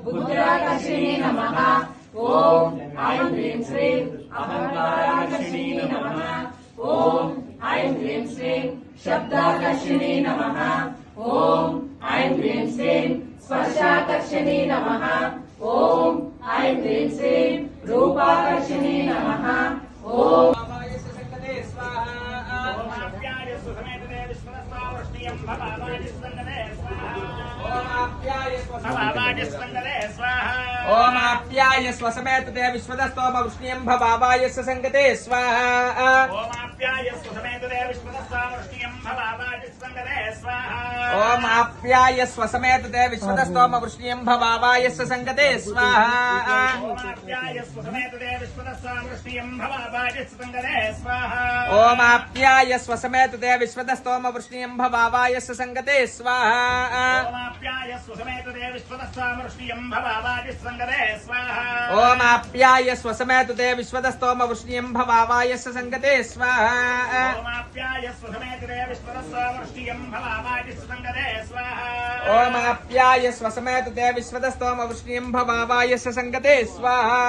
बुद्ध्याकर्षिणी नमः। ओम ऐं ह्रीं श्रीं अहंकाराकर्षिणी नमः। ओम ऐं ह्रीं श्रीं शब्दाकर्षिणी नमः। ओम ऐं ह्रीं श्रीं स्पर्शाकर्षिणी नमः। ओम ऐं ह्रीं श्रीं रूपाकर्षिणी नमः। ओम ओम आप्याय स्वसमेत ते विश्वदस्तोम वृष्णियं भवाय संगते स्वाहा। ओम आप्याय स्वसमेत ते विश्वदस्तोम वृष्णियं भवाय संगते स्वाहा। ओम आप्याय स्वसमेत ते विश्वदस्तोम वृष्णियं भवाय संगते स्वाहा। ओम आप्याय स्वसमेत ते विश्वदस्तोम वृष्णियं भवाय संगते स्वाहा। ओम आप्याय स्वसमेत ते विश्वदस्तोम वृष्णियं भवाय संगते स्वाहा। ओम आप्याय स्वसमेत ते विश्वदस्तोम वृष्णियं भवाय संगते स्वाहा। ओम आप्याय स्वसमेत ते विश्वदस्तोम वृष्णियं भवाय संगते स्वाहा। ओम आप्याय स्वसमेत ते विश्वदस्तोम वृष्णियं भवाय संगते स्वाहा। ओम आप्याय स्वसमेत ते विश्वदस्तोम वृष्णियं भवाय संगते स्वाहा।